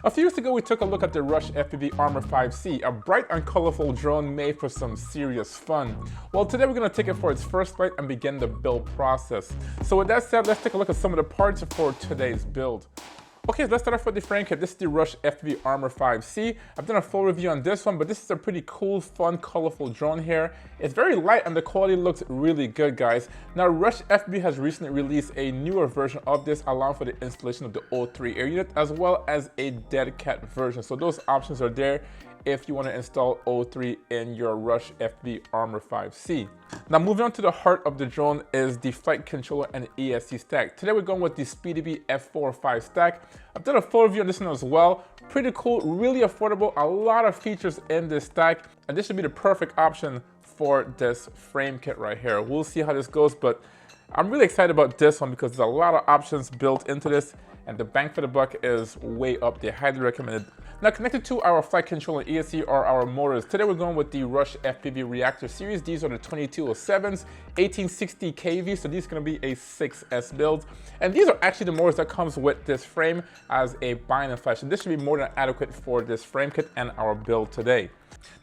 A few weeks ago, we took a look at the RushFPV Armor 5C, a bright and colorful drone made for some serious fun. Well, today we're going to take it for its first flight and begin the build process. So with that said, let's take a look at some of the parts for today's build. Okay, so let's start off with the frame kit. This is the RushFPV Armor 5C. I've done a full review on this one, but this is a pretty cool, fun, colorful drone here. It's very light and the quality looks really good, guys. Now, RushFPV has recently released a newer version of this, allowing for the installation of the O3 air unit, as well as a dead cat version. So those options are there if you want to install O3 in your RushFPV Armor 5C. Now moving on to the heart of the drone is the flight controller and ESC stack. Today we're going with the SpeedyBee F4-5 stack. I've done a full review on this one as well. Pretty cool, really affordable, a lot of features in this stack, and this should be the perfect option for this frame kit right here. We'll see how this goes, but I'm really excited about this one because there's a lot of options built into this, and the bang for the buck is way up there. Highly recommended. Now, connected to our flight controller ESC are our motors. Today we're going with the RushFPV Reactor series. These are the 2207s, 1860 kV, so these are going to be a 6S build. And these are actually the motors that comes with this frame as a bind and flash. So this should be more than adequate for this frame kit and our build today.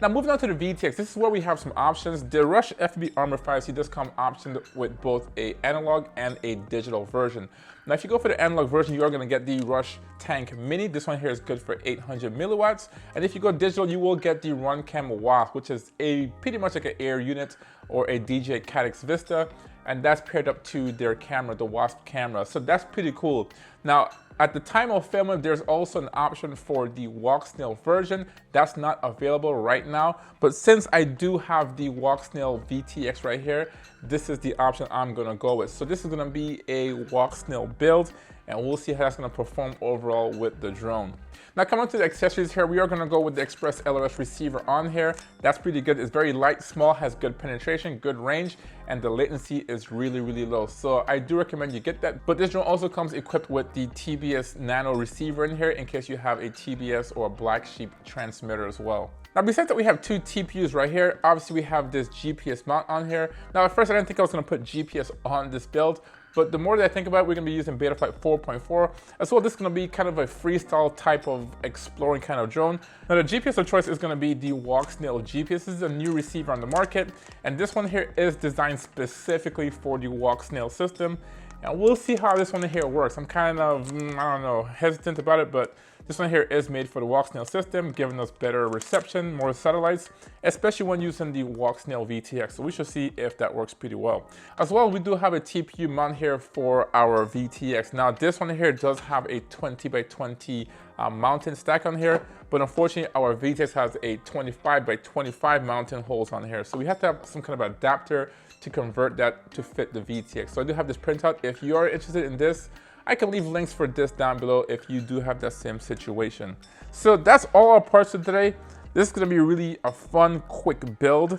Now moving on to the VTX, this is where we have some options. The RushFPV Armor 5C does come optioned with both a analog and a digital version. Now if you go for the analog version, you are going to get the Rush Tank Mini. This one here is good for 800 milliwatts. And if you go digital, you will get the Runcam Wasp, which is pretty much like an air unit or a DJI Caddx Vista. And that's paired up to their camera, the Wasp camera. So that's pretty cool. Now, at the time of filming, there's also an option for the Walksnail version. That's not available right now. But since I do have the Walksnail VTX right here, this is the option I'm gonna go with. So this is gonna be a Walksnail build, and we'll see how that's gonna perform overall with the drone. Now coming to the accessories here, we are gonna go with the Express LRS receiver on here. That's pretty good. It's very light, small, has good penetration, good range, and the latency is really, really low. So I do recommend you get that. But this drone also comes equipped with the TBS Nano receiver in here in case you have a TBS or a Black Sheep transmitter as well. Now besides that, we have two TPUs right here. Obviously we have this GPS mount on here. Now at first I didn't think I was gonna put GPS on this build, but the more that I think about it, we're gonna be using Betaflight 4.4. As well, this is gonna be kind of a freestyle type of exploring kind of drone. Now the GPS of choice is gonna be the Walksnail GPS. This is a new receiver on the market, and this one here is designed specifically for the Walksnail system. And we'll see how this one here works. I'm kind of, I don't know, hesitant about it, but this one here is made for the Walksnail system, giving us better reception, more satellites, especially when using the Walksnail VTX. So we should see if that works pretty well. As well, we do have a TPU mount here for our VTX. Now this one here does have a 20x20 mountain stack on here, but unfortunately our VTX has a 25x25 mountain holes on here. So we have to have some kind of adapter to convert that to fit the VTX. So I do have this printout. If you are interested in this, I can leave links for this down below if you do have that same situation. So that's all our parts for today. This is gonna be really a fun, quick build,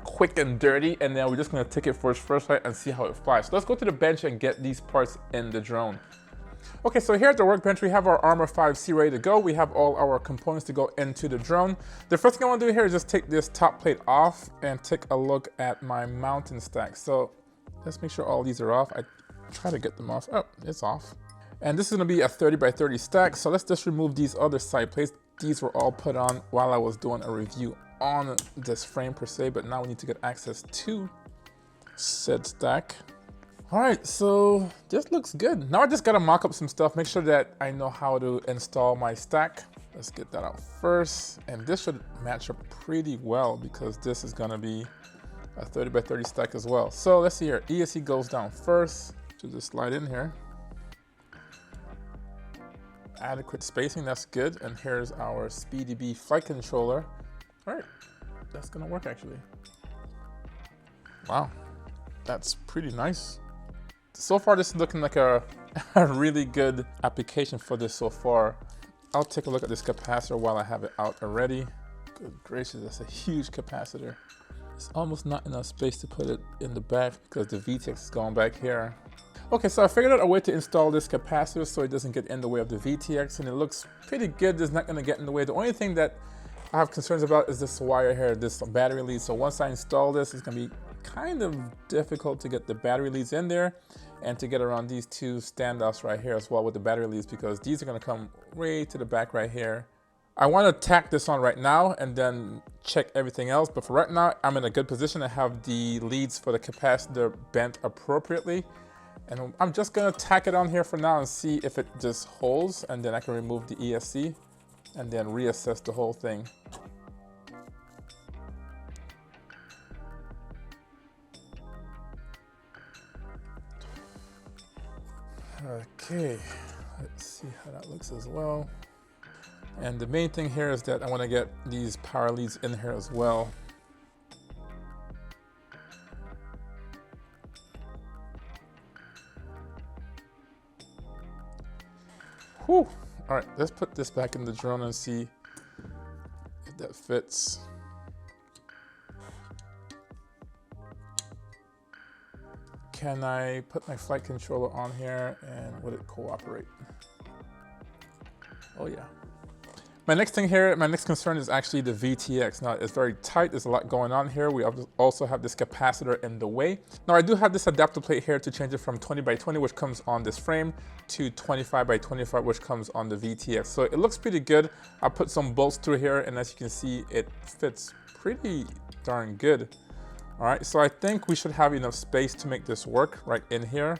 quick and dirty, and then we're just gonna take it for its first flight and see how it flies. So let's go to the bench and get these parts in the drone. Okay, so here at the workbench, we have our Armor 5C ready to go. We have all our components to go into the drone. The first thing I want to do here is just take this top plate off and take a look at my mountain stack. So let's make sure all these are off. I try to get them off. Oh, it's off. And this is going to be a 30x30 stack. So let's just remove these other side plates. These were all put on while I was doing a review on this frame per se, but now we need to get access to said stack. All right, so this looks good. Now I just gotta mock up some stuff, make sure that I know how to install my stack. Let's get that out first. And this should match up pretty well because this is gonna be a 30x30 stack as well. So let's see here, ESC goes down first. Should just slide in here. Adequate spacing, that's good. And here's our SpeedyBee flight controller. All right, that's gonna work actually. Wow, that's pretty nice. So far, this is looking like a really good application for this so far. I'll take a look at this capacitor while I have it out already. Good gracious, that's a huge capacitor. It's almost not enough space to put it in the back because the VTX is going back here. Okay, so I figured out a way to install this capacitor so it doesn't get in the way of the VTX, and it looks pretty good. It's not gonna get in the way. The only thing that I have concerns about is this wire here, this battery lead. So once I install this, it's gonna be kind of difficult to get the battery leads in there and to get around these two standoffs right here as well with the battery leads, because these are going to come way to the back right here. I want to tack this on right now and then check everything else, but for right now I'm in a good position to have the leads for the capacitor bent appropriately, and I'm just going to tack it on here for now and see if it just holds, and then I can remove the ESC and then reassess the whole thing. Okay, let's see how that looks as well. And the main thing here is that I want to get these power leads in here as well. Whew. All right, let's put this back in the drone and see if that fits. Can I put my flight controller on here and would it cooperate? Oh yeah. My next thing here, my next concern is actually the VTX. Now it's very tight, there's a lot going on here. We also have this capacitor in the way. Now I do have this adapter plate here to change it from 20 by 20, which comes on this frame, to 25 by 25, which comes on the VTX. So it looks pretty good. I put some bolts through here, and as you can see, it fits pretty darn good. All right, so I think we should have enough space to make this work right in here.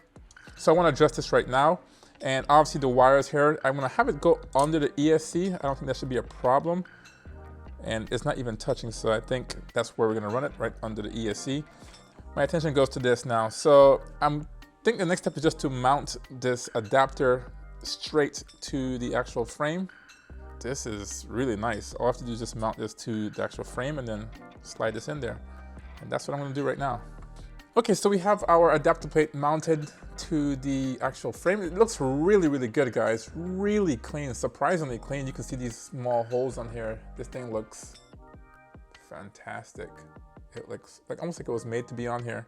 So I want to adjust this right now. And obviously the wires here, I'm gonna have it go under the ESC. I don't think that should be a problem. And it's not even touching, so I think that's where we're gonna run it, right under the ESC. My attention goes to this now. So I think the next step is just to mount this adapter straight to the actual frame. This is really nice. All I have to do is just mount this to the actual frame and then slide this in there. And that's what I'm gonna do right now. Okay, so we have our adapter plate mounted to the actual frame. It looks really, really good, guys. Really clean, surprisingly clean. You can see these small holes on here. This thing looks fantastic. It looks like almost like it was made to be on here.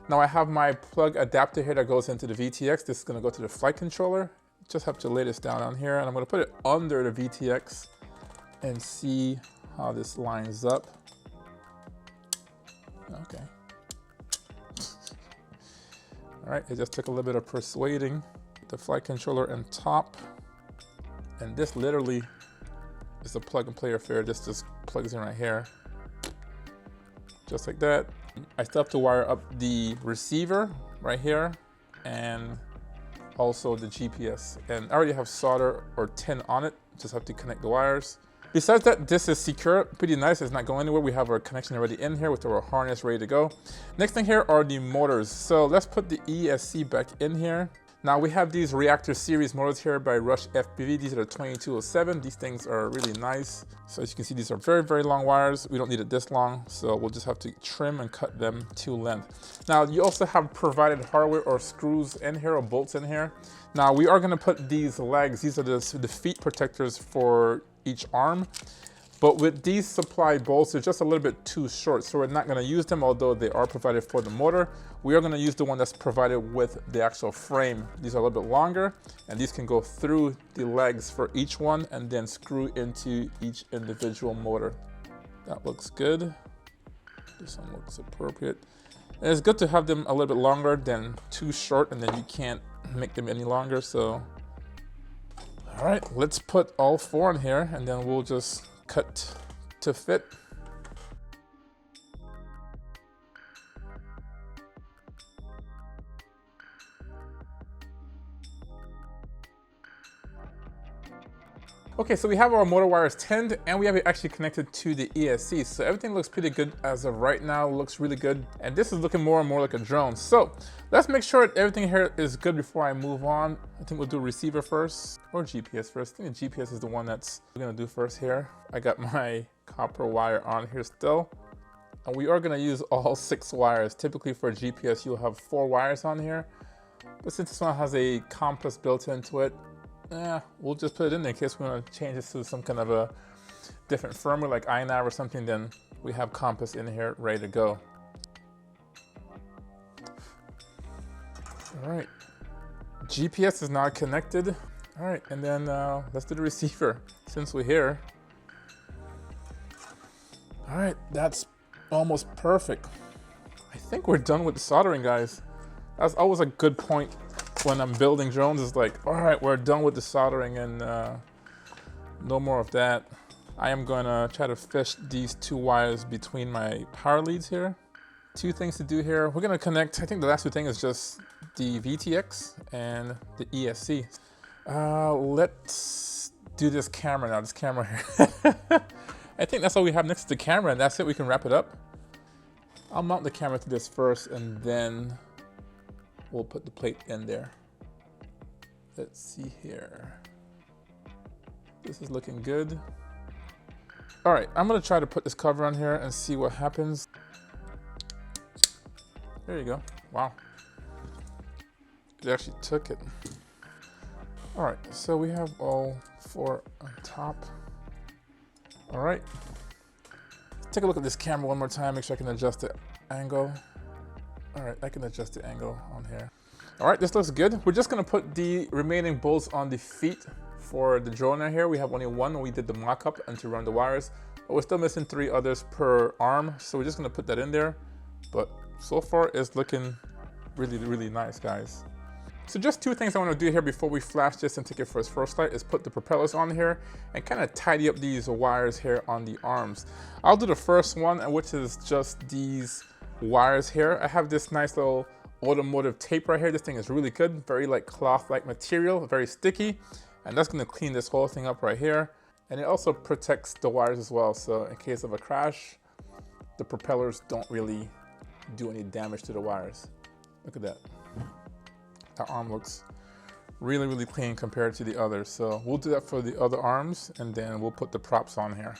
Now I have my plug adapter here that goes into the VTX. This is gonna go to the flight controller. Just have to lay this down on here, and I'm gonna put it under the VTX and see how this lines up. Okay. All right, it just took a little bit of persuading. The flight controller on top. And this literally is a plug and play affair. This just plugs in right here. Just like that. I still have to wire up the receiver right here and also the GPS. And I already have solder or tin on it. Just have to connect the wires. Besides that, this is secure, pretty nice. It's not going anywhere. We have our connection already in here with our harness ready to go. Next thing here are the motors. So let's put the ESC back in here. Now we have these reactor series motors here by RushFPV. These are the 2207. These things are really nice. So as you can see, these are very, very long wires. We don't need it this long, so we'll just have to trim and cut them to length. Now you also have provided hardware or screws in here or bolts in here. Now we are gonna put these legs, these are the feet protectors for each arm. But with these supplied bolts, they're just a little bit too short, so we're not gonna use them, although they are provided for the motor. We are gonna use the one that's provided with the actual frame. These are a little bit longer, and these can go through the legs for each one and then screw into each individual motor. That looks good. This one looks appropriate. And it's good to have them a little bit longer than too short, and then you can't make them any longer, so. All right, let's put all four in here, and then we'll just cut to fit. Okay, so we have our motor wires tinned and we have it actually connected to the ESC. So everything looks pretty good as of right now, looks really good. And this is looking more and more like a drone. So let's make sure that everything here is good before I move on. I think we'll do receiver first or GPS first. I think the GPS is the one that's we're gonna do first here. I got my copper wire on here still. And we are gonna use all 6 wires. Typically for GPS, you'll have 4 wires on here. But since this one has a compass built into it, we'll just put it in there in case we want to change this to some kind of a different firmware like iNav or something. Then we have compass in here ready to go. All right, GPS is now connected. All right, and then let's do the receiver since we're here. All right, that's almost perfect. I think we're done with the soldering, guys. That's always a good point when I'm building drones, is like, all right, we're done with the soldering and no more of that. I am gonna try to fish these 2 wires between my power leads here. 2 things to do here. We're gonna connect, I think the last 2 things is just the VTX and the ESC. Let's do this camera now, this camera here. I think that's all we have next to the camera, and that's it, we can wrap it up. I'll mount the camera to this first, and then we'll put the plate in there. Let's see here. This is looking good. All right, I'm gonna try to put this cover on here and see what happens. There you go, wow. It actually took it. All right, so we have all 4 on top. All right, let's take a look at this camera one more time, make sure I can adjust the angle. All right, I can adjust the angle on here. All right, this looks good. We're just gonna put the remaining bolts on the feet for the drone out here. We have only 1 when we did the mock-up and to run the wires, but we're still missing 3 others per arm, so we're just gonna put that in there. But so far, it's looking really, really nice, guys. So just 2 things I want to do here before we flash this and take it for its first flight is put the propellers on here and kind of tidy up these wires here on the arms. I'll do the first one, which is just these wires here. I have this nice little automotive tape right here. This thing is really good, very like cloth-like material, very sticky, and that's going to clean this whole thing up right here. And it also protects the wires as well, so in case of a crash, the propellers don't really do any damage to the wires. Look at that. That arm looks really, really clean compared to the others. So we'll do that for the other arms, and then we'll put the props on here.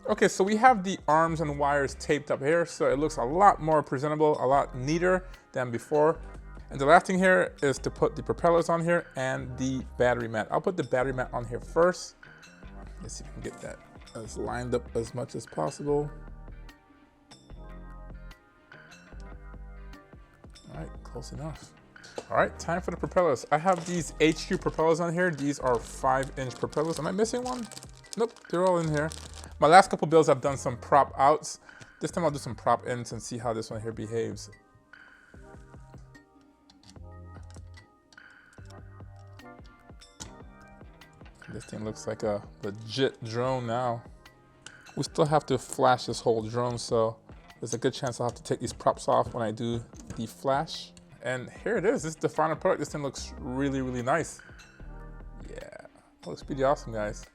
Okay, so we have the arms and wires taped up here, so it looks a lot more presentable, a lot neater than before. And the last thing here is to put the propellers on here and the battery mat. I'll put the battery mat on here first. Let's see if we can get that as lined up as much as possible. All right, close enough. All right, time for the propellers. I have these HQ propellers on here. These are 5-inch propellers. Am I missing one? Nope, they're all in here. My last couple builds, I've done some prop outs. This time I'll do some prop ins and see how this one here behaves. This thing looks like a legit drone now. We still have to flash this whole drone, so there's a good chance I'll have to take these props off when I do the flash. And here it is, this is the final product. This thing looks really, really nice. Yeah, that looks pretty awesome, guys.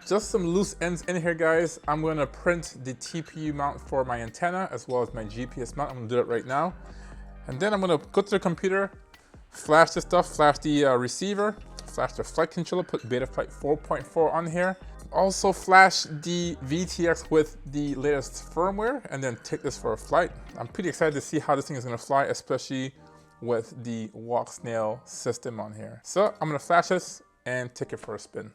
Just some loose ends in here, guys. I'm gonna print the TPU mount for my antenna as well as my GPS mount. I'm gonna do it right now. And then I'm gonna go to the computer, flash this stuff, flash the receiver, flash the flight controller, put beta flight 4.4 on here. Also flash the VTX with the latest firmware and then take this for a flight. I'm pretty excited to see how this thing is gonna fly, especially with the Walksnail system on here. So I'm gonna flash this and take it for a spin.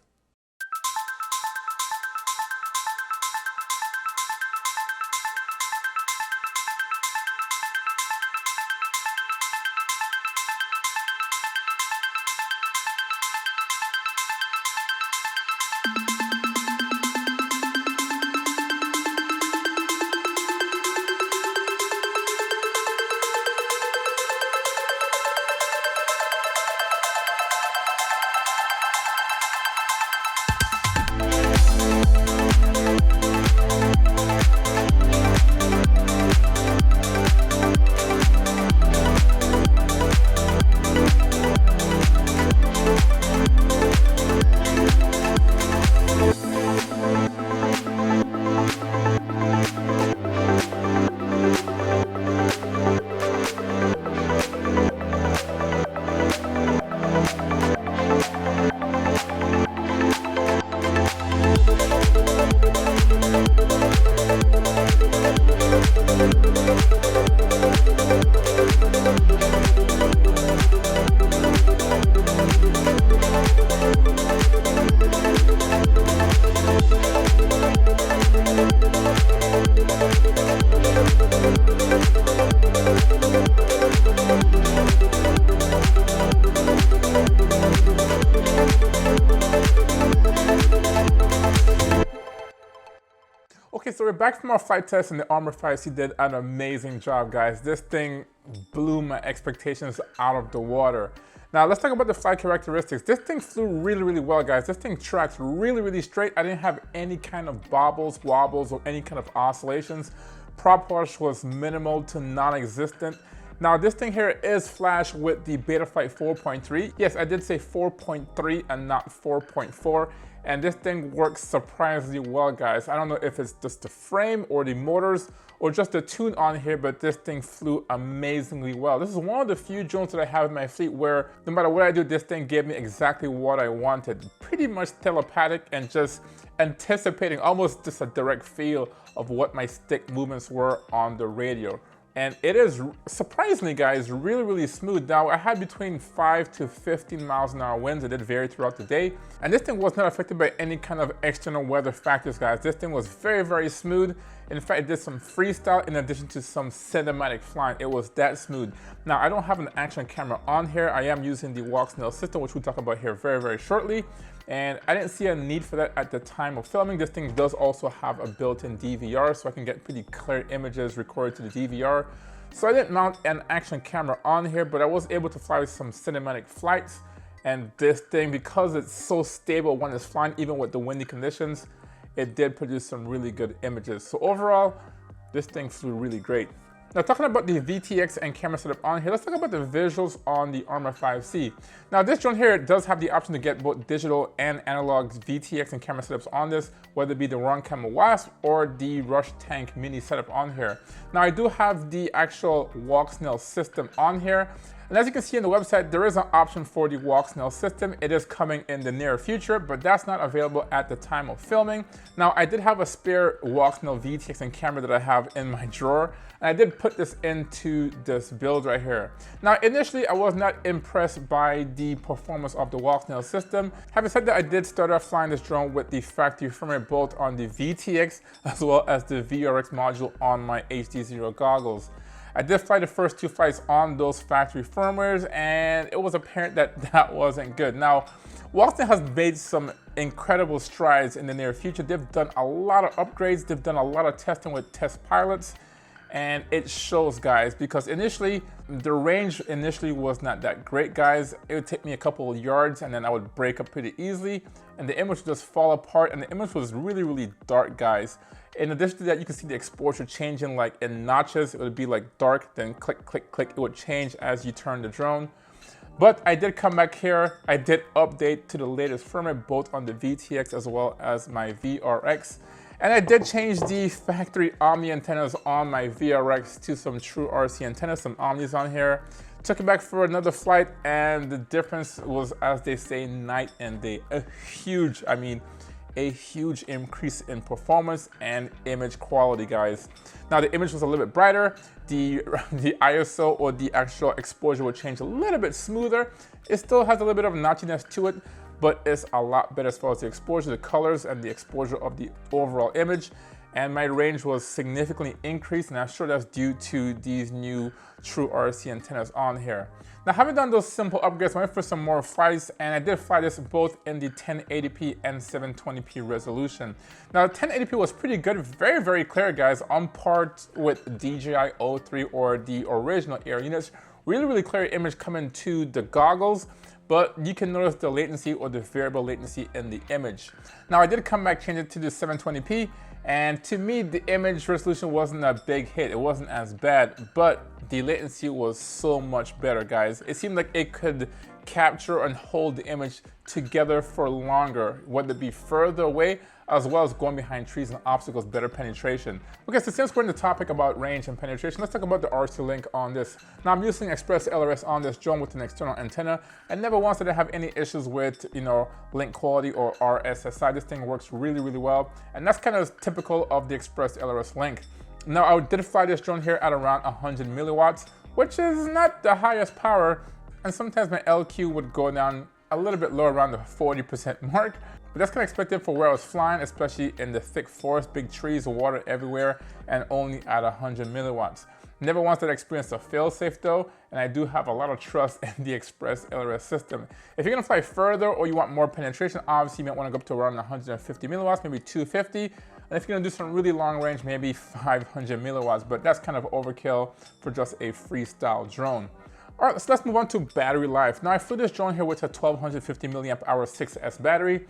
Okay, so we're back from our flight test, and the Armor 5C did an amazing job, guys. This thing blew my expectations out of the water. Now let's talk about the flight characteristics. This thing flew really, really well, guys. This thing tracked really, really straight. I didn't have any kind of bobbles, wobbles, or any kind of oscillations. Prop wash was minimal to non-existent. Now this thing here is flashed with the Betaflight 4.3. Yes, I did say 4.3 and not 4.4. And this thing works surprisingly well, guys. I don't know if it's just the frame or the motors or just the tune on here, but this thing flew amazingly well. This is one of the few drones that I have in my fleet where no matter what I do, this thing gave me exactly what I wanted. Pretty much telepathic and just anticipating almost just a direct feel of what my stick movements were on the radio. And it is, surprisingly, guys, really, really smooth. Now, I had between 5 to 15 miles an hour winds. It did vary throughout the day. And this thing was not affected by any kind of external weather factors, guys. This thing was very, very smooth. In fact, it did some freestyle in addition to some cinematic flying. It was that smooth. Now, I don't have an action camera on here. I am using the Walksnail system, which we'll talk about here very, very shortly. And I didn't see a need for that at the time of filming. This thing does also have a built-in DVR, so I can get pretty clear images recorded to the DVR. So I didn't mount an action camera on here, but I was able to fly some cinematic flights. And this thing, because it's so stable when it's flying, even with the windy conditions, it did produce some really good images. So overall, this thing flew really great. Now talking about the VTX and camera setup on here, let's talk about the visuals on the Armor 5C. Now this drone here does have the option to get both digital and analog VTX and camera setups on this, whether it be the Runcam Wasp or the Rush Tank Mini setup on here. Now I do have the actual Walksnail system on here. And as you can see on the website, there is an option for the Walksnail system. It is coming in the near future, but that's not available at the time of filming. Now, I did have a spare Walksnail VTX and camera that I have in my drawer, and I did put this into this build right here. Now, initially, I was not impressed by the performance of the Walksnail system. Having said that, I did start off flying this drone with the factory firmware both on the VTX as well as the VRX module on my HD0 goggles. I did fly the first 2 flights on those factory firmwares, and it was apparent that that wasn't good. Now, Walksnail has made some incredible strides in the near future. They've done a lot of upgrades. They've done a lot of testing with test pilots, and it shows, guys, because initially, the range initially was not that great, guys. It would take me a couple of yards, and then I would break up pretty easily, and the image would just fall apart, and the image was really, really dark, guys. In addition to that, you can see the exposure changing like in notches. It would be like dark, then click, click, click. It would change as you turn the drone. But I did come back here. I did update to the latest firmware, both on the VTX as well as my VRX. And I did change the factory Omni antennas on my VRX to some true RC antennas, some Omnis on here. Took it back for another flight, and the difference was, as they say, night and day. A huge increase in performance and image quality, guys. Now the image was a little bit brighter. The ISO or the actual exposure will change a little bit smoother. It still has a little bit of notchiness to it, but it's a lot better as far as the exposure, the colors, and the exposure of the overall image. And my range was significantly increased, and I'm sure that's due to these new true RC antennas on here. Now, having done those simple upgrades, I went for some more flights, and I did fly this both in the 1080p and 720p resolution. Now, 1080p was pretty good, very, very clear, guys, on par with DJI O3 or the original Air units. Really, really clear image coming to the goggles, but you can notice the latency or the variable latency in the image. Now, I did come back, change it to the 720p, and to me, the image resolution wasn't a big hit. It wasn't as bad, but the latency was so much better, guys. It seemed like it could capture and hold the image together for longer, whether it be further away, as well as going behind trees and obstacles, better penetration. Okay, so since we're in the topic about range and penetration, let's talk about the RC link on this. Now, I'm using Express LRS on this drone with an external antenna, and never once did I have any issues with, link quality or RSSI. This thing works really, really well, and that's kind of typical of the Express LRS link. Now, I did fly this drone here at around 100 milliwatts, which is not the highest power, and sometimes my LQ would go down a little bit lower, around the 40% mark. But that's kind of expected for where I was flying, especially in the thick forest, big trees, water everywhere, and only at 100 milliwatts. Never once did I experience a fail-safe though, and I do have a lot of trust in the Express LRS system. If you're gonna fly further or you want more penetration, obviously you might wanna go up to around 150 milliwatts, maybe 250. And if you're gonna do some really long range, maybe 500 milliwatts, but that's kind of overkill for just a freestyle drone. All right, so let's move on to battery life. Now I flew this drone here with a 1250 milliamp hour 6S battery.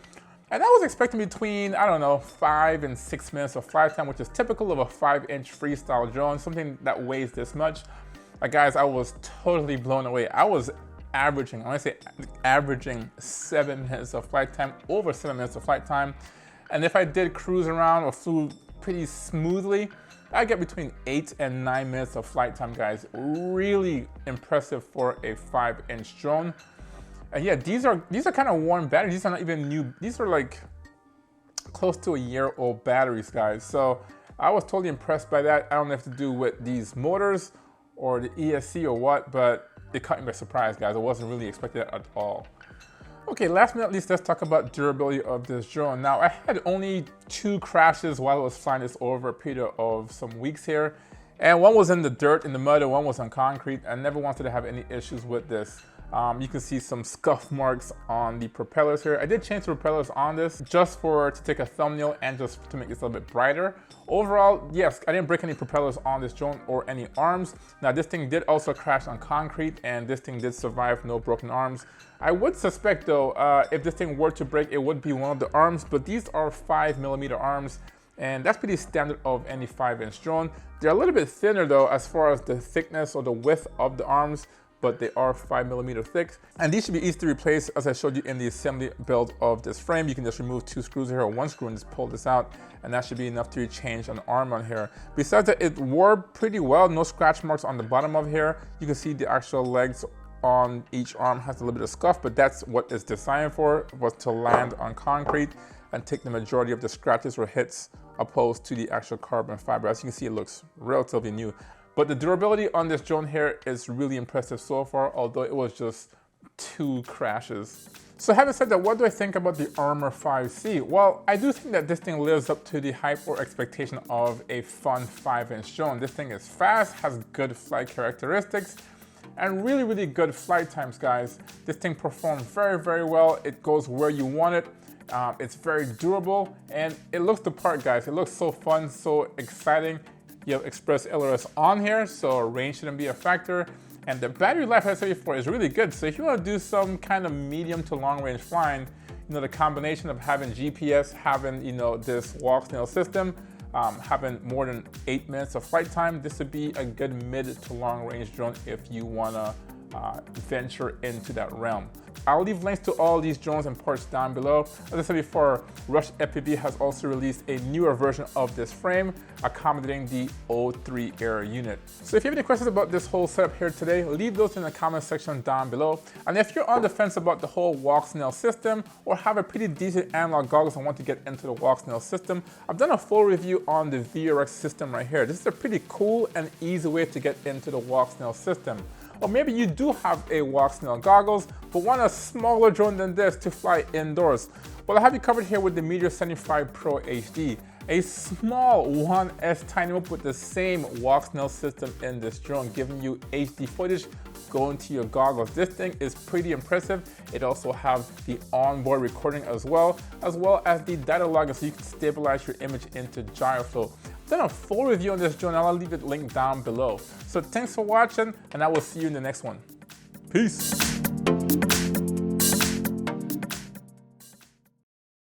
And I was expecting between, I don't know, 5 and 6 minutes of flight time, which is typical of a 5-inch freestyle drone, something that weighs this much. Guys, I was totally blown away. I was averaging, I want to say averaging 7 minutes of flight time, over 7 minutes of flight time. And if I did cruise around or flew pretty smoothly, I get between 8 and 9 minutes of flight time, guys. Really impressive for a 5-inch drone. And yeah, these are kind of worn batteries. These are not even new. These are like close to a year-old batteries, guys. So I was totally impressed by that. I don't know if to do with these motors or the ESC or what, but it caught me by surprise, guys. I wasn't really expecting that at all. Okay, last but not least, let's talk about durability of this drone. Now, I had only 2 crashes while I was flying this over a period of some weeks here. And one was in the dirt, in the mud, and one was on concrete. I never wanted to have any issues with this. You can see some scuff marks on the propellers here. I did change the propellers on this just to take a thumbnail and just to make this a little bit brighter. Overall, yes, I didn't break any propellers on this drone or any arms. Now this thing did also crash on concrete and this thing did survive, no broken arms. I would suspect though, if this thing were to break, it would be one of the arms, but these are 5mm arms. And that's pretty standard of any 5-inch drone. They're a little bit thinner though, as far as the thickness or the width of the arms, but they are 5mm thick. And these should be easy to replace, as I showed you in the assembly build of this frame. You can just remove 2 screws here or 1 screw and just pull this out, and that should be enough to change an arm on here. Besides that, it wore pretty well, no scratch marks on the bottom of here. You can see the actual legs on each arm has a little bit of scuff, but that's what it's designed for, was to land on concrete and take the majority of the scratches or hits opposed to the actual carbon fiber. As you can see, it looks relatively new. But the durability on this drone here is really impressive so far, although it was just 2 crashes. So having said that, what do I think about the Armor 5C? Well, I do think that this thing lives up to the hype or expectation of a fun 5-inch drone. This thing is fast, has good flight characteristics, and really, really good flight times, guys. This thing performs very, very well. It goes where you want it. It's very durable, and it looks the part, guys. It looks so fun, so exciting. You have Express LRS on here, so range shouldn't be a factor. And the battery life, as I said before, is really good. So if you want to do some kind of medium to long range flying, the combination of having GPS, having, this Walksnail system, having more than 8 minutes of flight time, this would be a good mid to long range drone if you want to venture into that realm. I'll leave links to all these drones and parts down below. As I said before, RushFPV has also released a newer version of this frame, accommodating the O3 Air unit. So if you have any questions about this whole setup here today, leave those in the comment section down below. And if you're on the fence about the whole Walksnail system, or have a pretty decent analog goggles and want to get into the Walksnail system, I've done a full review on the VRX system right here. This is a pretty cool and easy way to get into the Walksnail system. Or maybe you do have a Walksnail goggles, but want a smaller drone than this to fly indoors. Well, I have you covered here with the Meteor 75 Pro HD, a small 1S tiny whoop with the same Walksnail system in this drone, giving you HD footage going to your goggles. This thing is pretty impressive. It also has the onboard recording as well as the data logger, so you can stabilize your image into gyroflow. I've done a full review on this drone, and I'll leave it linked down below. So thanks for watching, and I will see you in the next one. Peace.